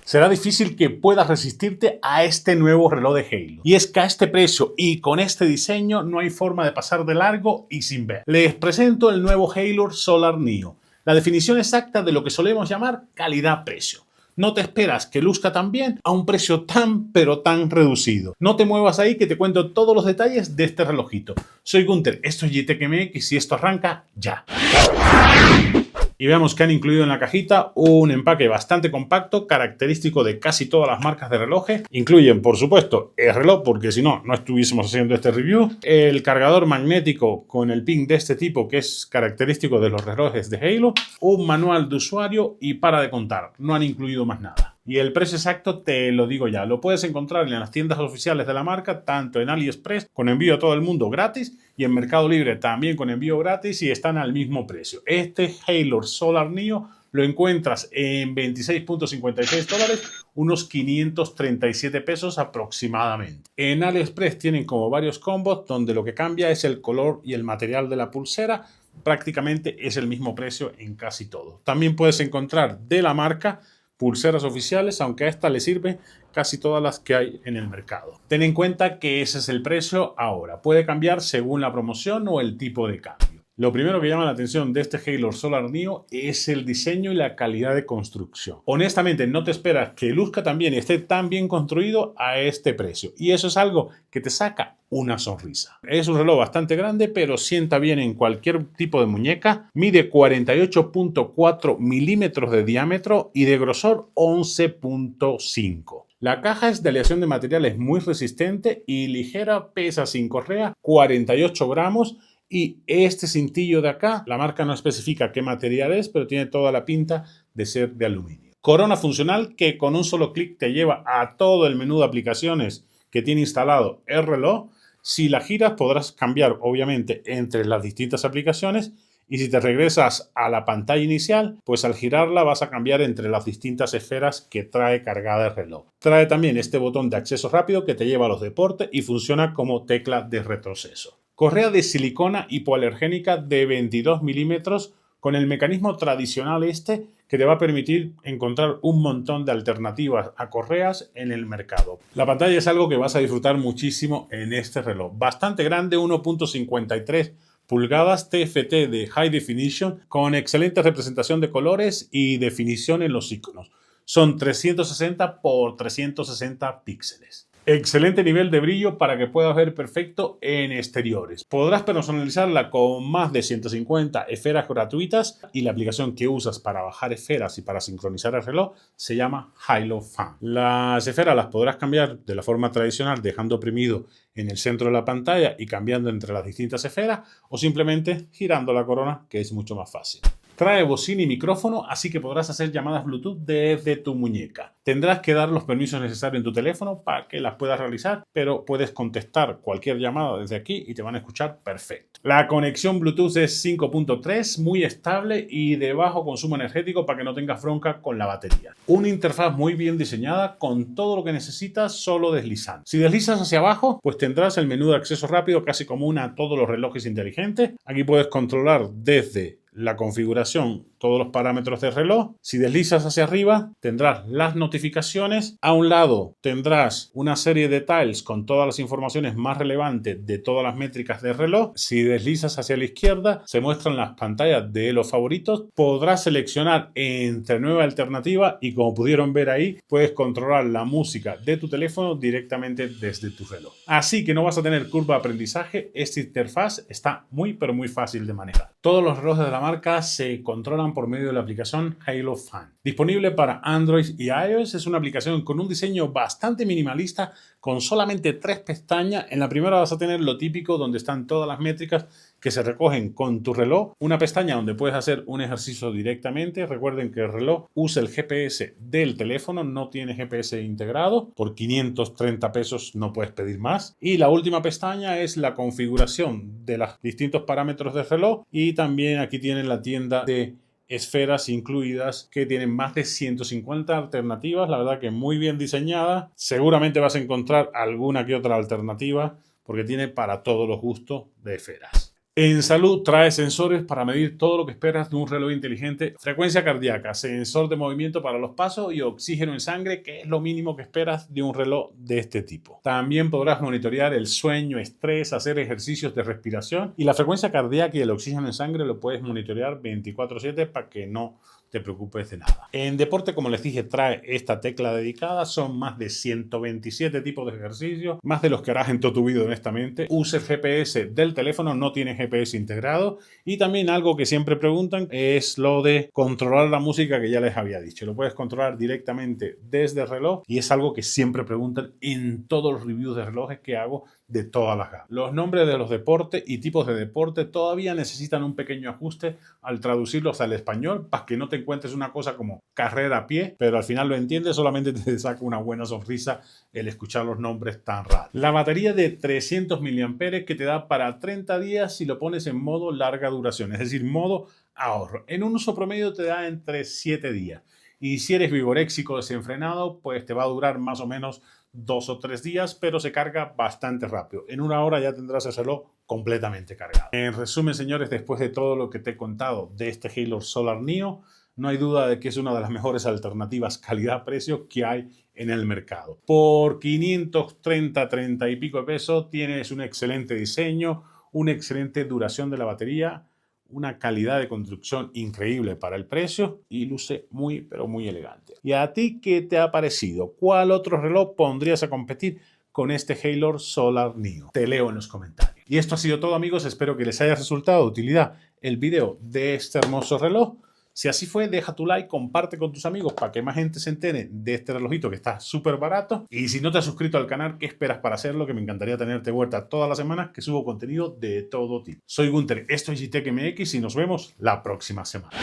será difícil que puedas resistirte a este nuevo reloj de Halo. Y es que a este precio y con este diseño no hay forma de pasar de largo y sin ver. Les presento el nuevo Halo Solar Neo, la definición exacta de lo que solemos llamar calidad-precio. No te esperas que luzca tan bien a un precio tan pero tan reducido. No te muevas ahí que te cuento todos los detalles de este relojito. Soy Gunter, esto es GTEC MX y esto arranca ya. Y veamos que han incluido en la cajita un empaque bastante compacto, característico de casi todas las marcas de relojes. Incluyen, por supuesto, el reloj, porque si no, no estuviésemos haciendo este review. El cargador magnético con el pin de este tipo, que es característico de los relojes de Halo. Un manual de usuario y para de contar. No han incluido más nada. Y el precio exacto te lo digo ya. Lo puedes encontrar en las tiendas oficiales de la marca, tanto en AliExpress con envío a todo el mundo gratis y en Mercado Libre también con envío gratis y están al mismo precio. Este Halo Solar Neo lo encuentras en $26.56, unos 537 pesos aproximadamente. En AliExpress tienen como varios combos donde lo que cambia es el color y el material de la pulsera. Prácticamente es el mismo precio en casi todo. También puedes encontrar de la marca pulseras oficiales, aunque a esta le sirve casi todas las que hay en el mercado. Ten en cuenta que ese es el precio ahora. Puede cambiar según la promoción o el tipo de cambio. Lo primero que llama la atención de este Halo Solar Neo es el diseño y la calidad de construcción. Honestamente, no te esperas que luzca tan bien y esté tan bien construido a este precio. Y eso es algo que te saca una sonrisa. Es un reloj bastante grande, pero sienta bien en cualquier tipo de muñeca. Mide 48.4 milímetros de diámetro y de grosor 11.5. La caja es de aleación de materiales muy resistente y ligera, pesa sin correa 48 gramos. Y este cintillo de acá, la marca no especifica qué material es, pero tiene toda la pinta de ser de aluminio. Corona funcional que con un solo clic te lleva a todo el menú de aplicaciones que tiene instalado el reloj. Si la giras podrás cambiar obviamente entre las distintas aplicaciones y si te regresas a la pantalla inicial, pues al girarla vas a cambiar entre las distintas esferas que trae cargada el reloj. Trae también este botón de acceso rápido que te lleva a los deportes y funciona como tecla de retroceso. Correa de silicona hipoalergénica de 22 milímetros con el mecanismo tradicional que te va a permitir encontrar un montón de alternativas a correas en el mercado. La pantalla es algo que vas a disfrutar muchísimo en este reloj. Bastante grande, 1.53 pulgadas TFT de High Definition con excelente representación de colores y definición en los iconos. Son 360 por 360 píxeles. Excelente nivel de brillo para que puedas ver perfecto en exteriores. Podrás personalizarla con más de 150 esferas gratuitas y la aplicación que usas para bajar esferas y para sincronizar el reloj se llama Halo Fan. Las esferas las podrás cambiar de la forma tradicional dejando oprimido en el centro de la pantalla y cambiando entre las distintas esferas o simplemente girando la corona, que es mucho más fácil. Trae bocina y micrófono, así que podrás hacer llamadas Bluetooth desde tu muñeca. Tendrás que dar los permisos necesarios en tu teléfono para que las puedas realizar, pero puedes contestar cualquier llamada desde aquí y te van a escuchar perfecto. La conexión Bluetooth es 5.3, muy estable y de bajo consumo energético para que no tengas bronca con la batería. Una interfaz muy bien diseñada con todo lo que necesitas solo deslizando. Si deslizas hacia abajo, pues tendrás el menú de acceso rápido casi común a todos los relojes inteligentes. Aquí puedes controlar desde la configuración, todos los parámetros del reloj. Si deslizas hacia arriba, tendrás las notificaciones. A un lado tendrás una serie de tiles con todas las informaciones más relevantes de todas las métricas del reloj. Si deslizas hacia la izquierda, se muestran las pantallas de los favoritos. Podrás seleccionar entre nueva alternativa y como pudieron ver ahí, puedes controlar la música de tu teléfono directamente desde tu reloj. Así que no vas a tener curva de aprendizaje. Esta interfaz está muy pero muy fácil de manejar. Todos los relojes de la marca se controlan por medio de la aplicación Halo Fan. Disponible para Android y iOS, es una aplicación con un diseño bastante minimalista con solamente 3 pestañas. En la primera vas a tener lo típico donde están todas las métricas que se recogen con tu reloj. Una pestaña donde puedes hacer un ejercicio directamente. Recuerden que el reloj usa el GPS del teléfono, no tiene GPS integrado. Por 530 pesos no puedes pedir más. Y la última pestaña es la configuración de los distintos parámetros del reloj y también aquí tienen la tienda de esferas incluidas que tienen más de 150 alternativas. La verdad que muy bien diseñada. Seguramente vas a encontrar alguna que otra alternativa porque tiene para todos los gustos de esferas. En salud trae sensores para medir todo lo que esperas de un reloj inteligente, frecuencia cardíaca, sensor de movimiento para los pasos y oxígeno en sangre, que es lo mínimo que esperas de un reloj de este tipo. También podrás monitorear el sueño, estrés, hacer ejercicios de respiración y la frecuencia cardíaca y el oxígeno en sangre lo puedes monitorear 24/7 para que no te preocupes de nada. En deporte, como les dije, trae esta tecla dedicada. Son más de 127 tipos de ejercicios, más de los que harás en toda tu vida, honestamente. Usa el GPS del teléfono, no tiene GPS integrado. Y también algo que siempre preguntan es lo de controlar la música, que ya les había dicho. Lo puedes controlar directamente desde el reloj y es algo que siempre preguntan en todos los reviews de relojes que hago de todas las gamas. Los nombres de los deportes y tipos de deporte todavía necesitan un pequeño ajuste al traducirlos al español para que no te encuentres una cosa como carrera a pie, pero al final lo entiendes, solamente te saca una buena sonrisa el escuchar los nombres tan raros. La batería de 300 mAh que te da para 30 días si lo pones en modo larga duración, es decir, modo ahorro. En un uso promedio te da entre 7 días. Y si eres vigoréxico desenfrenado, pues te va a durar más o menos 2 o 3 días, pero se carga bastante rápido. En una hora ya tendrás el reloj completamente cargado. En resumen, señores, después de todo lo que te he contado de este Haylor Solar Neo, no hay duda de que es una de las mejores alternativas calidad-precio que hay en el mercado. Por 530 y pico de pesos tienes un excelente diseño, una excelente duración de la batería, una calidad de construcción increíble para el precio y luce muy, pero muy elegante. ¿Y a ti qué te ha parecido? ¿Cuál otro reloj pondrías a competir con este Haylor Solar Neo? Te leo en los comentarios. Y esto ha sido todo, amigos. Espero que les haya resultado de utilidad el video de este hermoso reloj. Si así fue, deja tu like, comparte con tus amigos para que más gente se entere de este relojito que está súper barato. Y si no te has suscrito al canal, ¿qué esperas para hacerlo? Que me encantaría tenerte vuelta todas las semanas que subo contenido de todo tipo. Soy Gunter, esto es GTEC MX y nos vemos la próxima semana.